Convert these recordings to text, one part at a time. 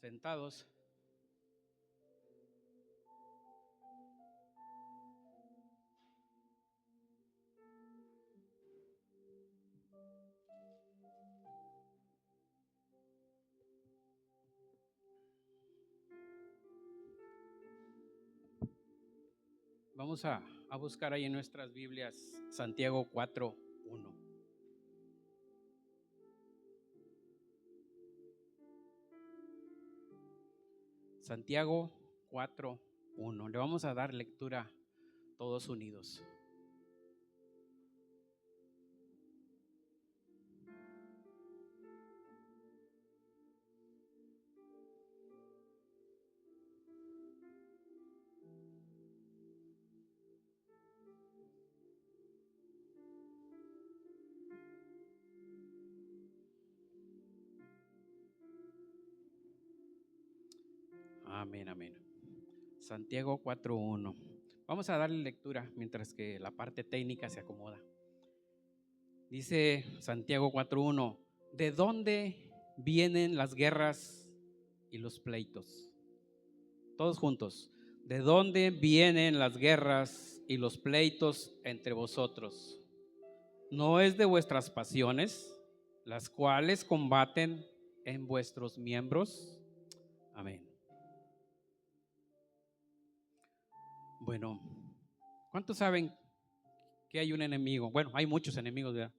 Sentados. Vamos a buscar ahí en nuestras Biblias Santiago 4:1. Santiago 4:1. Le vamos a dar lectura todos unidos. Amén, amén. Santiago 4:1. Vamos a darle lectura mientras que la parte técnica se acomoda. Dice Santiago 4:1: ¿de dónde vienen las guerras y los pleitos? Todos juntos. ¿De dónde vienen las guerras y los pleitos entre vosotros? ¿No es de vuestras pasiones, las cuales combaten en vuestros miembros? Amén. Bueno, ¿cuántos saben que hay un enemigo? Bueno, hay muchos enemigos, ¿verdad?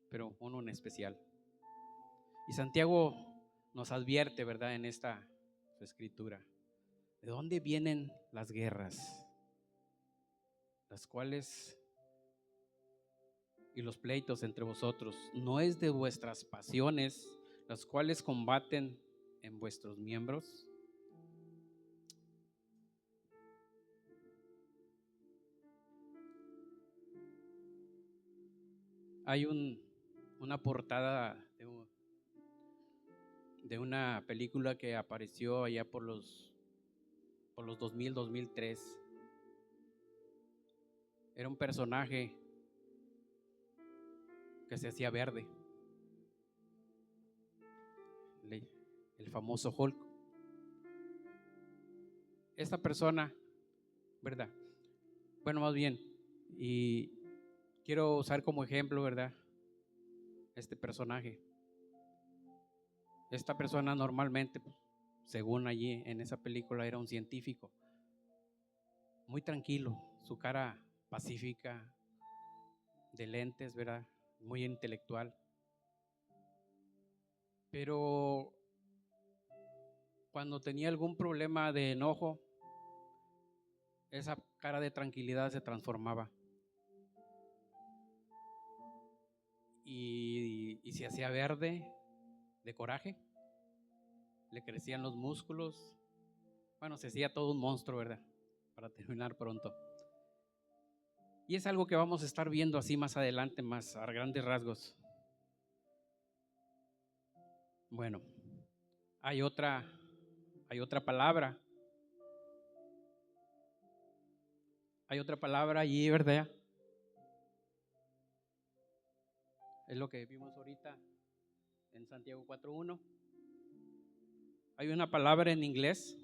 Pero uno en especial. Y Santiago nos advierte, ¿verdad?, en esta su escritura. ¿De dónde vienen las guerras? Las cuales y los pleitos entre vosotros. ¿No es de vuestras pasiones, las cuales combaten en vuestros miembros? Hay una portada de una película que apareció allá por los 2000, 2003. Era un personaje que se hacía verde, el famoso Hulk. Esta persona, ¿verdad? Bueno, más bien, y quiero usar como ejemplo, ¿verdad?, este personaje. Esta persona normalmente, según allí en esa película, era un científico, muy tranquilo, su cara pacífica, de lentes, ¿verdad?, muy intelectual. Pero cuando tenía algún problema de enojo, esa cara de tranquilidad se transformaba y se hacía verde de coraje, le crecían los músculos. Bueno, se hacía todo un monstruo, ¿verdad?, para terminar pronto. Y es algo que vamos a estar viendo así más adelante, más a grandes rasgos. Bueno, hay otra palabra. Hay otra palabra allí, ¿verdad? Es lo que vimos ahorita en Santiago 4:1. Hay una palabra en inglés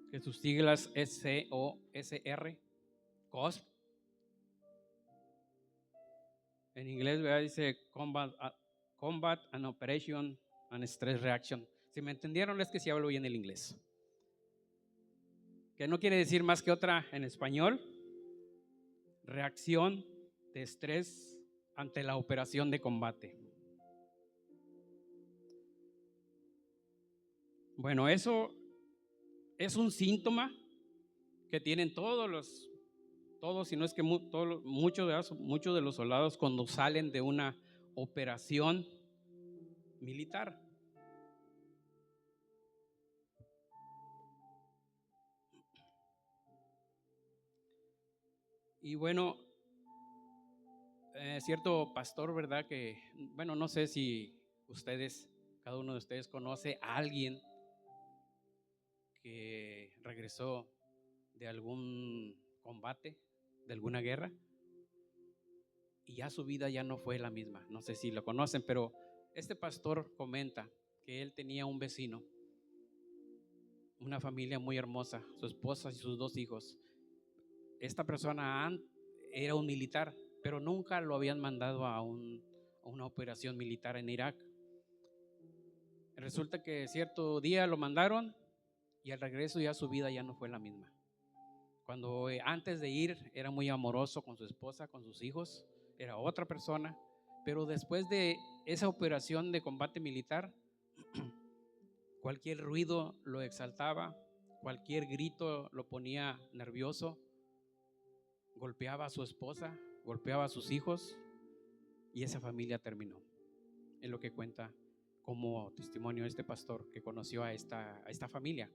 que sus siglas es COSR, COSP. En inglés, ¿verdad?, dice Combat and Operation and Stress Reaction. Si me entendieron es que sí hablo bien el inglés. Que no quiere decir más que otra en español: reacción de estrés ante la operación de combate. Bueno, eso es un síntoma que tienen todos, si no es que muchos de los soldados cuando salen de una operación militar. Y bueno, cierto pastor, ¿verdad?, que, bueno, no sé si cada uno de ustedes conoce a alguien que regresó de algún combate, de alguna guerra, y ya su vida ya no fue la misma. No sé si lo conocen, pero este pastor comenta que él tenía un vecino una familia muy hermosa, su esposa y sus 2 hijos. Esta persona era un militar, pero nunca lo habían mandado a una operación militar en Irak. Resulta que cierto día lo mandaron y al regreso ya su vida ya no fue la misma. Cuando antes de ir era muy amoroso con su esposa, con sus hijos, era otra persona, pero después de esa operación de combate militar, cualquier ruido lo exaltaba, cualquier grito lo ponía nervioso, golpeaba a su esposa, golpeaba a sus hijos y esa familia terminó. Es lo que cuenta como testimonio este pastor que conoció a esta familia.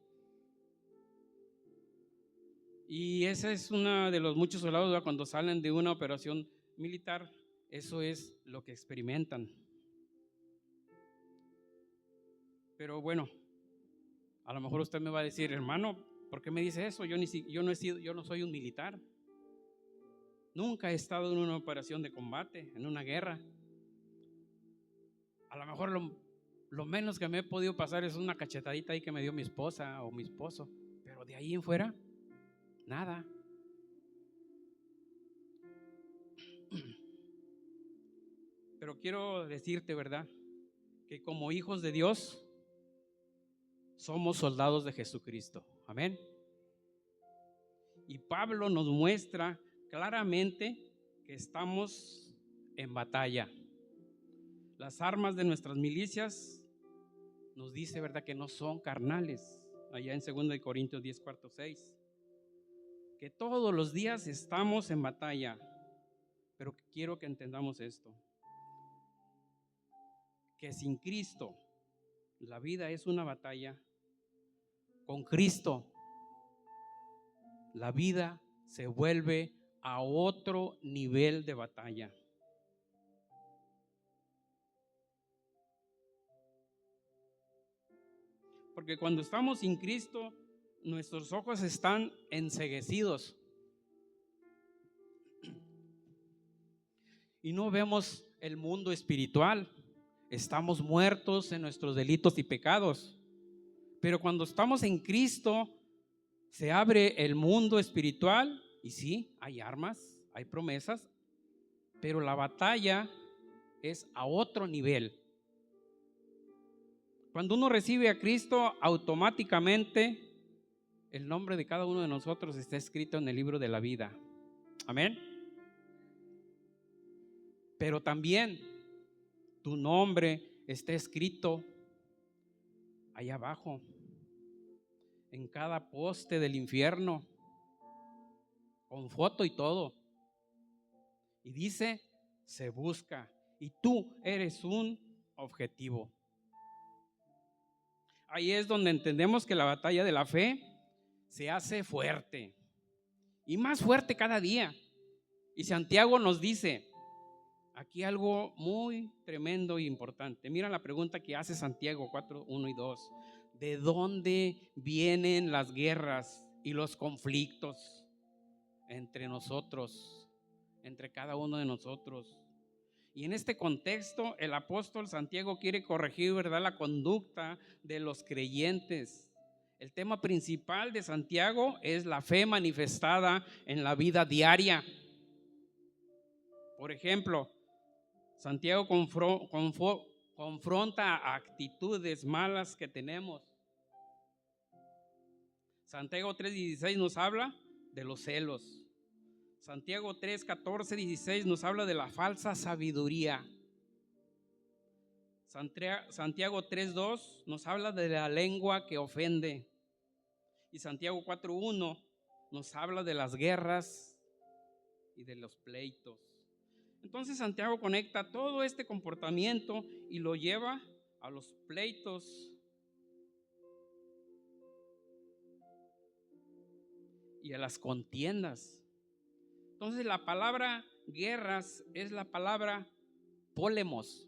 Y ese es uno de los muchos soldados cuando salen de una operación militar, eso es lo que experimentan. Pero bueno, a lo mejor usted me va a decir, hermano, ¿por qué me dice eso? Yo no soy un militar. Nunca he estado en una operación de combate, en una guerra. A lo mejor lo menos que me he podido pasar es una cachetadita ahí que me dio mi esposa o mi esposo, pero de ahí en fuera, nada. Pero quiero decirte, ¿verdad?, que como hijos de Dios somos soldados de Jesucristo. Amén. Y Pablo nos muestra claramente que estamos en batalla. Las armas de nuestras milicias nos dice, ¿verdad?, que no son carnales. Allá en 2 Corintios 10, 4, 6. Que todos los días estamos en batalla. Pero quiero que entendamos esto. Que sin Cristo la vida es una batalla. Con Cristo la vida se vuelve a otro nivel de batalla. Porque cuando estamos sin Cristo, nuestros ojos están enceguecidos y no vemos el mundo espiritual. Estamos muertos en nuestros delitos y pecados. Pero cuando estamos en Cristo, se abre el mundo espiritual y sí, hay armas, hay promesas, pero la batalla es a otro nivel. Cuando uno recibe a Cristo, automáticamente el nombre de cada uno de nosotros está escrito en el libro de la vida. Amén. Pero también tu nombre está escrito allá abajo, en cada poste del infierno, con foto y todo. Y dice, se busca. Y tú eres un objetivo. Ahí es donde entendemos que la batalla de la fe se hace fuerte. Y más fuerte cada día. Y Santiago nos dice aquí algo muy tremendo e importante. Mira la pregunta que hace Santiago 4, 1 y 2. ¿De dónde vienen las guerras y los conflictos entre nosotros, entre cada uno de nosotros? Y en este contexto, el apóstol Santiago quiere corregir, ¿verdad?, la conducta de los creyentes. El tema principal de Santiago es la fe manifestada en la vida diaria. Por ejemplo, Santiago confronta actitudes malas que tenemos. Santiago 3:16 nos habla de los celos. Santiago 3:14-16 nos habla de la falsa sabiduría. Santiago 3:2 nos habla de la lengua que ofende. Y Santiago 4:1 nos habla de las guerras y de los pleitos. Entonces Santiago conecta todo este comportamiento y lo lleva a los pleitos y a las contiendas. Entonces la palabra guerras es la palabra polemos,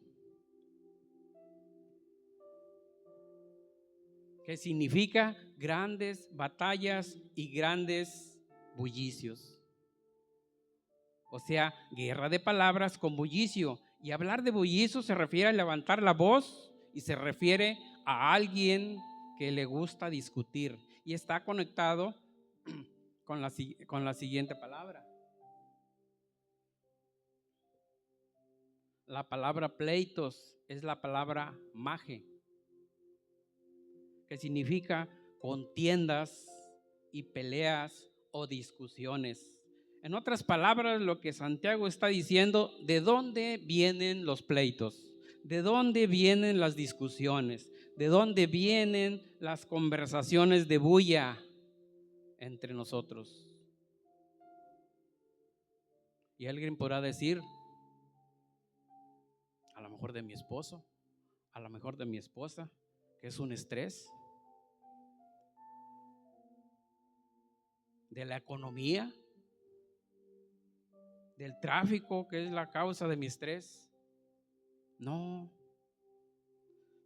que significa grandes batallas y grandes bullicios. O sea, guerra de palabras con bullicio. Y hablar de bullicio se refiere a levantar la voz y se refiere a alguien que le gusta discutir. y está conectado con la siguiente palabra. La palabra pleitos es la palabra maje, que significa contiendas y peleas o discusiones. En otras palabras, lo que Santiago está diciendo, ¿de dónde vienen los pleitos? ¿De dónde vienen las discusiones? ¿De dónde vienen las conversaciones de bulla entre nosotros? Y alguien podrá decir, a lo mejor de mi esposo, a lo mejor de mi esposa, que es un estrés, de la economía, del tráfico, que es la causa de mi estrés. No.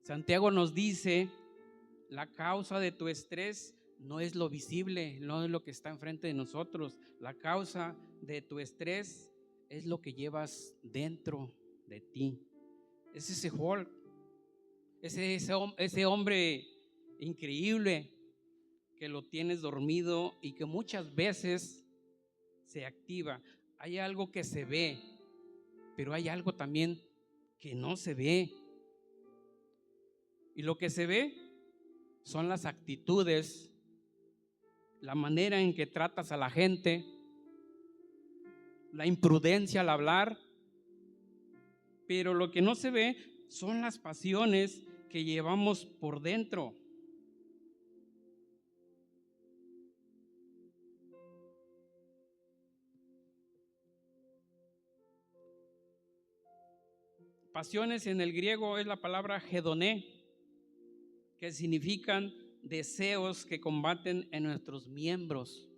Santiago nos dice, la causa de tu estrés no es lo visible, no es lo que está enfrente de nosotros. La causa de tu estrés es lo que llevas dentro de ti. Es ese Hulk, ese hombre increíble que lo tienes dormido y que muchas veces se activa. Hay algo que se ve, pero hay algo también que no se ve. Y lo que se ve son las actitudes, la manera en que tratas a la gente, la imprudencia al hablar. Pero lo que no se ve son las pasiones que llevamos por dentro. Pasiones en el griego es la palabra hedoné, que significan deseos que combaten en nuestros miembros,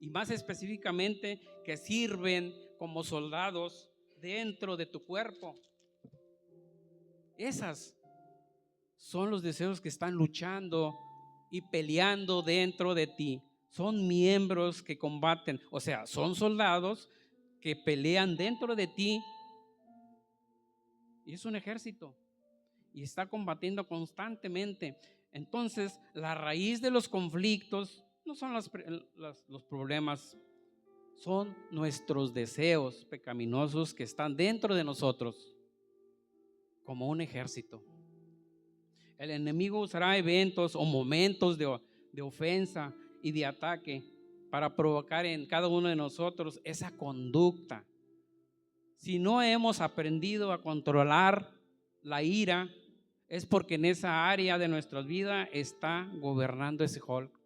y más específicamente que sirven como soldados dentro de tu cuerpo. Esas son los deseos que están luchando y peleando dentro de ti. Son miembros que combaten, o sea, son soldados que pelean dentro de ti. Y es un ejército y está combatiendo constantemente. Entonces, la raíz de los conflictos no son los problemas, son nuestros deseos pecaminosos que están dentro de nosotros, como un ejército. El enemigo usará eventos o momentos de ofensa y de ataque para provocar en cada uno de nosotros esa conducta. Si no hemos aprendido a controlar la ira, es porque en esa área de nuestra vida está gobernando ese Hulk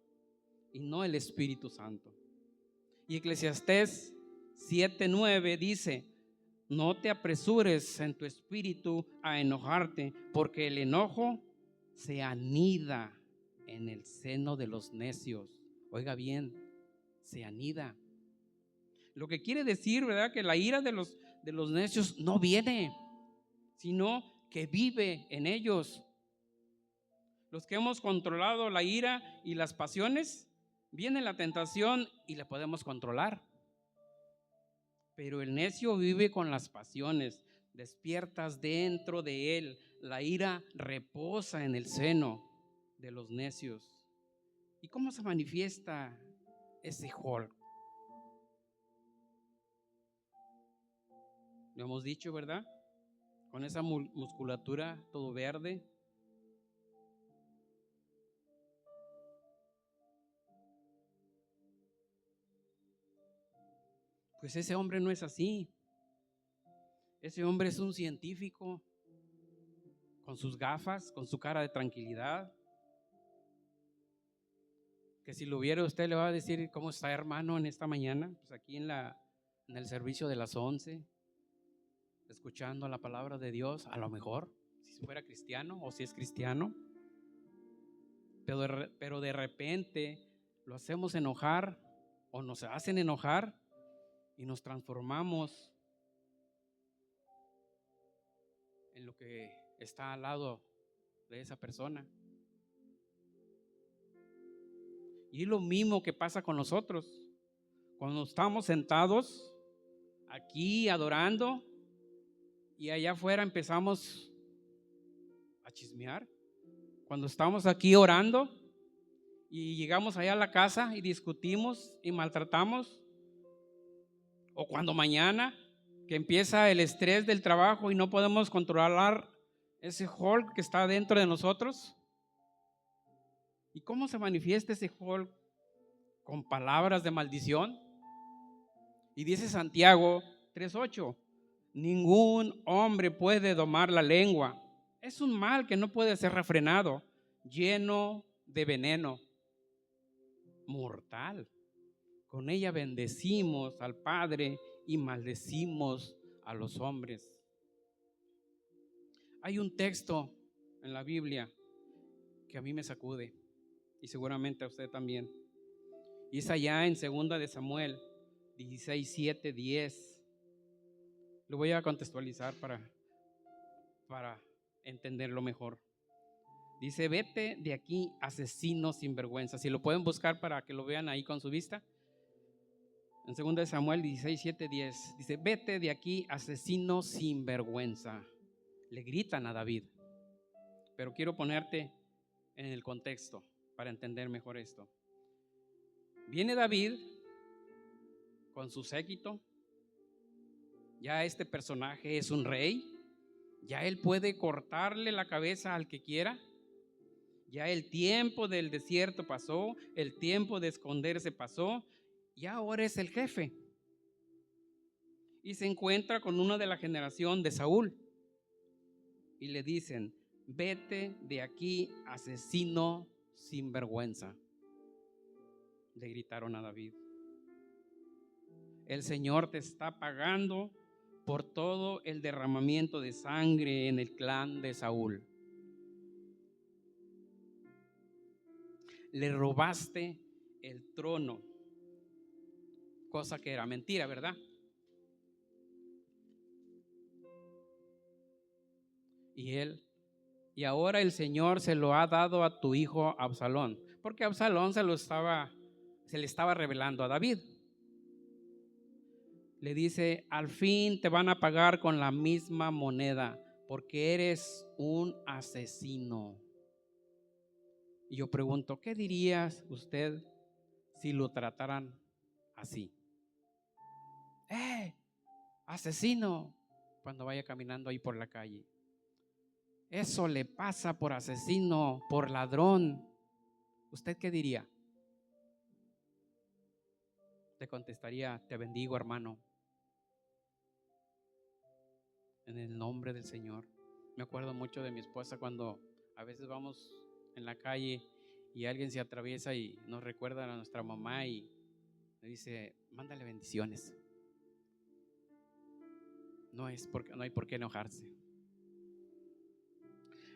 y no el Espíritu Santo. Y Eclesiastés 7:9 dice: no te apresures en tu espíritu a enojarte, porque el enojo se anida en el seno de los necios. Oiga bien, se anida. Lo que quiere decir, ¿verdad?, que la ira de los necios no viene, sino que vive en ellos. Los que hemos controlado la ira y las pasiones, viene la tentación y la podemos controlar. Pero el necio vive con las pasiones, despiertas dentro de él. La ira reposa en el seno de los necios. ¿Y cómo se manifiesta ese Hulk? Lo hemos dicho, ¿verdad? Con esa musculatura todo verde. Pues ese hombre no es así. Ese hombre es un científico con sus gafas, con su cara de tranquilidad, que si lo viera usted le va a decir: ¿cómo está, hermano, en esta mañana? Pues aquí en el servicio de las 11, escuchando la palabra de Dios. A lo mejor, si fuera cristiano o si es cristiano, pero de repente lo hacemos enojar o nos hacen enojar y nos transformamos en lo que está al lado de esa persona. Y es lo mismo que pasa con nosotros. Cuando estamos sentados aquí adorando y allá afuera empezamos a chismear. Cuando estamos aquí orando y llegamos allá a la casa y discutimos y maltratamos, o cuando mañana que empieza el estrés del trabajo y no podemos controlar ese Hulk que está dentro de nosotros. ¿Y cómo se manifiesta ese Hulk? Con palabras de maldición. Y dice Santiago 3:8, ningún hombre puede domar la lengua. Es un mal que no puede ser refrenado, lleno de veneno, mortal. Con ella bendecimos al Padre y maldecimos a los hombres. Hay un texto en la Biblia que a mí me sacude y seguramente a usted también. Y es allá en 2 de Samuel 16, 7, 10. Lo voy a contextualizar para entenderlo mejor. Dice, vete de aquí, asesino sin vergüenza. Si lo pueden buscar para que lo vean ahí con su vista. En 2 de Samuel 16, 7, 10. Dice, vete de aquí, asesino sin vergüenza. Le gritan a David. Pero quiero ponerte en el contexto para entender mejor esto. Viene David con su séquito. Ya este personaje es un rey. Ya él puede cortarle la cabeza al que quiera. Ya el tiempo del desierto pasó, el tiempo de esconderse pasó, y ahora es el jefe. Y se encuentra con una de la generación de Saúl. Y le dicen, vete de aquí, asesino sin vergüenza. Le gritaron a David. El Señor te está pagando por todo el derramamiento de sangre en el clan de Saúl. Le robaste el trono, cosa que era mentira, ¿verdad? Y ahora el Señor se lo ha dado a tu hijo Absalón, porque Absalón se le estaba revelando a David. Le dice, al fin te van a pagar con la misma moneda, porque eres un asesino. Y yo pregunto, ¿qué diría usted si lo trataran así? Asesino, cuando vaya caminando ahí por la calle. Eso le pasa por asesino, por ladrón. ¿Usted qué diría? Te contestaría, te bendigo, hermano, en el nombre del Señor. Me acuerdo mucho de mi esposa cuando a veces vamos en la calle y alguien se atraviesa y nos recuerda a nuestra mamá y le dice, mándale bendiciones. No hay por qué enojarse.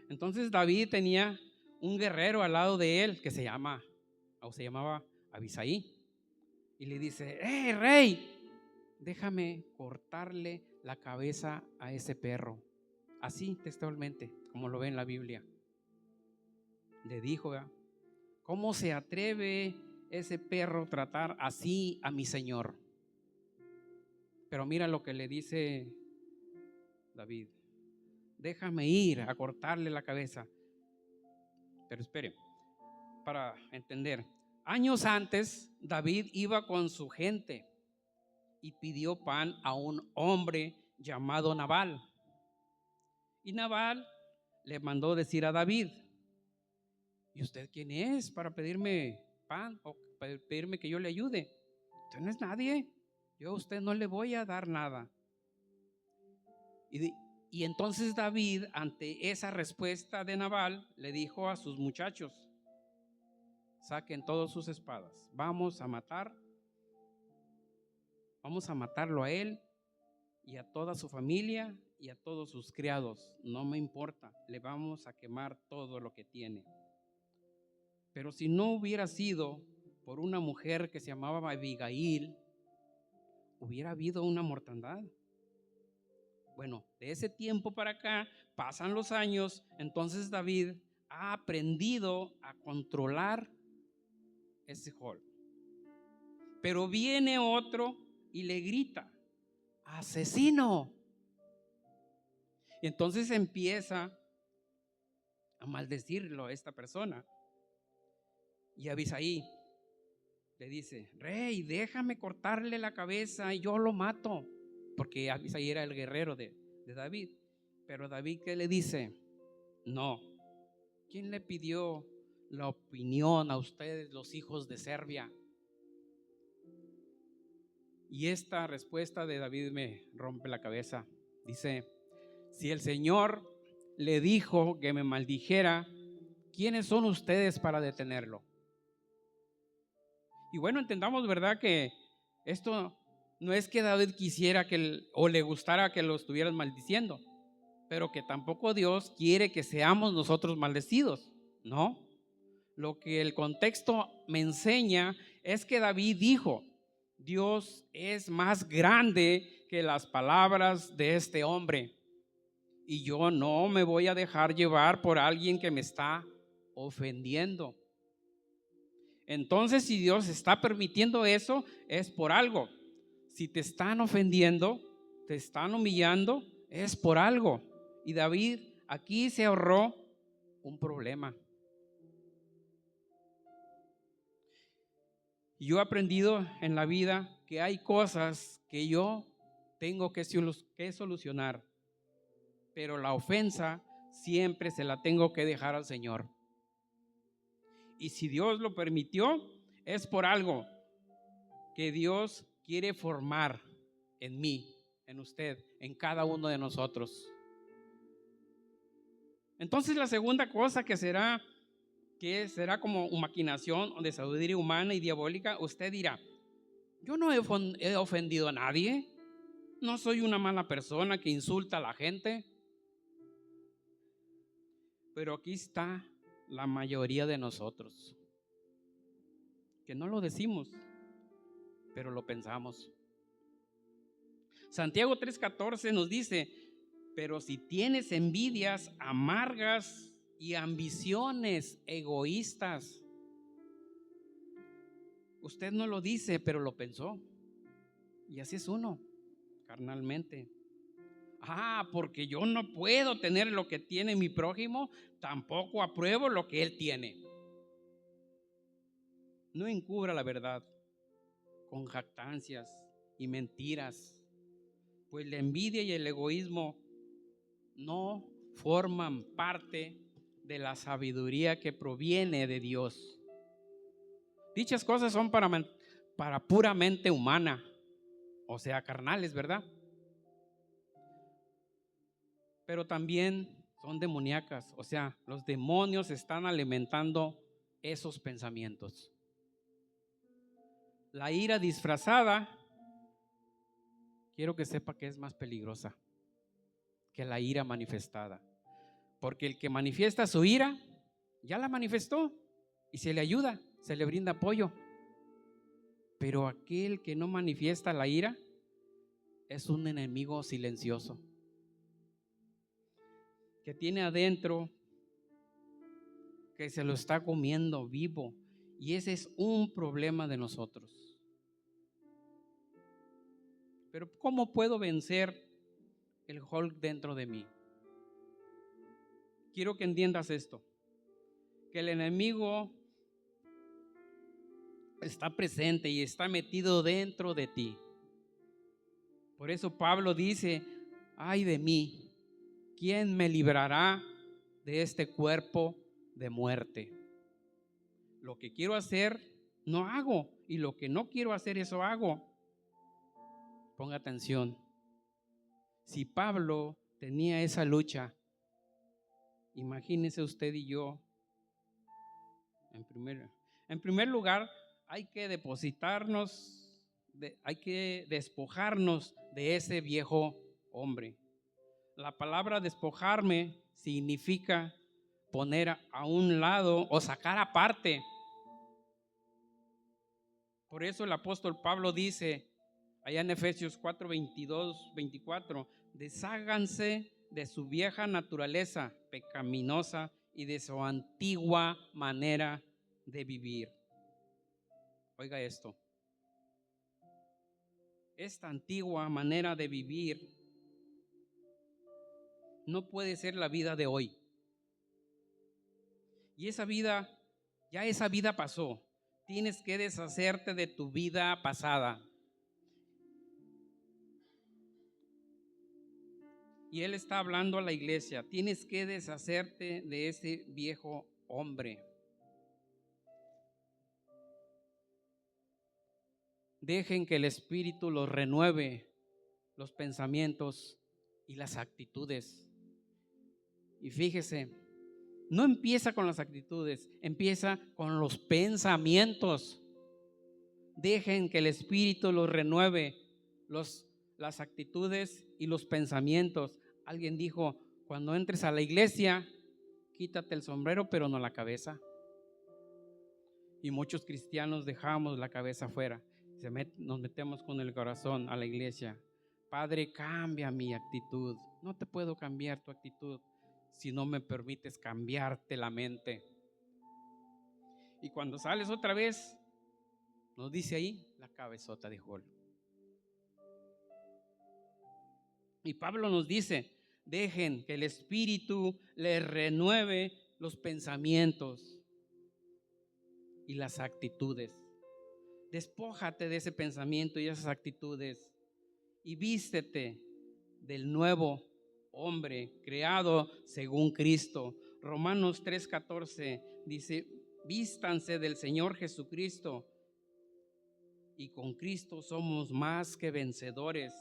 Entonces David tenía un guerrero al lado de él que se llamaba Abisai. Y le dice, rey, déjame cortarle la cabeza a ese perro. Así textualmente, como lo ve en la Biblia. Le dijo, ¿cómo se atreve ese perro tratar así a mi señor? Pero mira lo que le dice David. Déjame ir a cortarle la cabeza. Pero espere, para entender. Años antes, David iba con su gente y pidió pan a un hombre llamado Nabal. Y Nabal le mandó decir a David, ¿y usted quién es para pedirme pan o para pedirme que yo le ayude? Usted no es nadie, yo a usted no le voy a dar nada. Y entonces David, ante esa respuesta de Nabal, le dijo a sus muchachos, saquen todas sus espadas, vamos a matarlo a él y a toda su familia y a todos sus criados, no me importa, le vamos a quemar todo lo que tiene. Pero si no hubiera sido por una mujer que se llamaba Abigail, hubiera habido una mortandad. Bueno, de ese tiempo para acá pasan los años, entonces David ha aprendido a controlar ese Hulk. Pero viene otro y le grita, asesino. Y entonces empieza a maldecirlo a esta persona. Y Abisai le dice: rey, déjame cortarle la cabeza y yo lo mato. Porque Abisai era el guerrero de David. Pero David, ¿qué le dice? No. ¿Quién le pidió la opinión a ustedes, los hijos de Serbia? Y esta respuesta de David me rompe la cabeza. Dice: si el Señor le dijo que me maldijera, ¿quiénes son ustedes para detenerlo? Y bueno, entendamos, ¿verdad?, que esto no es que David quisiera o le gustara que lo estuvieran maldiciendo, pero que tampoco Dios quiere que seamos nosotros maldecidos, ¿no? Lo que el contexto me enseña es que David dijo: Dios es más grande que las palabras de este hombre, y yo no me voy a dejar llevar por alguien que me está ofendiendo. Entonces, si Dios está permitiendo eso, es por algo. Si te están ofendiendo, te están humillando, es por algo. Y David aquí se ahorró un problema. Yo he aprendido en la vida que hay cosas que yo tengo que solucionar, pero la ofensa siempre se la tengo que dejar al Señor. Y si Dios lo permitió, es por algo que Dios quiere formar en mí, en usted, en cada uno de nosotros. Entonces, la segunda cosa que será como maquinación de sabiduría humana y diabólica, usted dirá: yo no he ofendido a nadie, no soy una mala persona que insulta a la gente. Pero aquí está la mayoría de nosotros, que no lo decimos, pero lo pensamos. Santiago 3:14 nos dice: pero si tienes envidias amargas y ambiciones egoístas. Usted no lo dice, pero lo pensó. Y así es uno, carnalmente. Porque yo no puedo tener lo que tiene mi prójimo, tampoco apruebo lo que él tiene. No encubra la verdad con jactancias y mentiras, pues la envidia y el egoísmo no forman parte de la sabiduría que proviene de Dios. Dichas cosas son para puramente humana, o sea, carnales, ¿verdad? Pero también son demoníacas, o sea, los demonios están alimentando esos pensamientos. La ira disfrazada, quiero que sepa que es más peligrosa que la ira manifestada, porque el que manifiesta su ira ya la manifestó y se le ayuda, se le brinda apoyo. Pero aquel que no manifiesta la ira es un enemigo silencioso que tiene adentro, que se lo está comiendo vivo, y ese es un problema de nosotros. Pero ¿cómo puedo vencer el Hulk dentro de mí? Quiero que entiendas esto, que el enemigo está presente y está metido dentro de ti. Por eso Pablo dice: ay de mí, ¿quién me librará de este cuerpo de muerte? Lo que quiero hacer no hago, y lo que no quiero hacer eso hago. Ponga atención. Si Pablo tenía esa lucha, imagínese usted y yo. En primer lugar, hay que hay que despojarnos de ese viejo hombre. La palabra despojarme significa poner a un lado o sacar aparte. Por eso el apóstol Pablo dice allá en Efesios 4:22-24: desháganse de su vieja naturaleza pecaminosa y de su antigua manera de vivir. Oiga esto: esta antigua manera de vivir no puede ser la vida de hoy. Y esa vida Ya esa vida pasó. Tienes que deshacerte de tu vida pasada. Y Él está hablando a la iglesia. Tienes que deshacerte de ese viejo hombre. Dejen que el Espíritu los renueve los pensamientos y las actitudes. Y fíjese, no empieza con las actitudes, empieza con los pensamientos. Dejen que el Espíritu los renueve las actitudes y los pensamientos. Alguien dijo, cuando entres a la iglesia, quítate el sombrero, pero no la cabeza. Y muchos cristianos dejamos la cabeza afuera. Nos metemos con el corazón a la iglesia. Padre, cambia mi actitud. No te puedo cambiar tu actitud si no me permites cambiarte la mente. Y cuando sales otra vez, nos dice ahí la cabezota de Jol. Y Pablo nos dice, dejen que el Espíritu les renueve los pensamientos y las actitudes. Despójate de ese pensamiento y esas actitudes y vístete del nuevo hombre creado según Cristo. Romanos 3:14 dice, vístanse del Señor Jesucristo y con Cristo somos más que vencedores.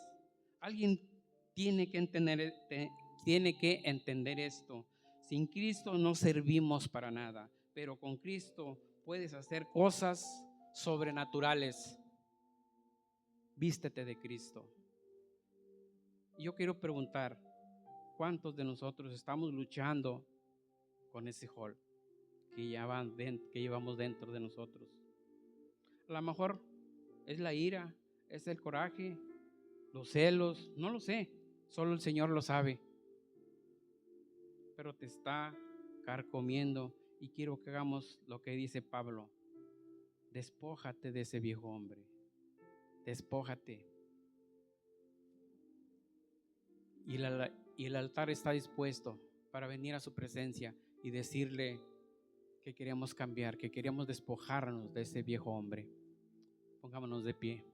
Alguien tiene que entender esto. Sin Cristo no servimos para nada, pero con Cristo puedes hacer cosas sobrenaturales. Vístete de Cristo. Y yo quiero preguntar, ¿cuántos de nosotros estamos luchando con ese Hol que llevamos dentro de nosotros? A lo mejor es la ira, es el coraje, los celos, no lo sé, solo el Señor lo sabe. Pero te está carcomiendo y quiero que hagamos lo que dice Pablo. Despójate de ese viejo hombre. Despójate. Y el altar está dispuesto para venir a su presencia y decirle que queremos cambiar, que queremos despojarnos de ese viejo hombre. Pongámonos de pie.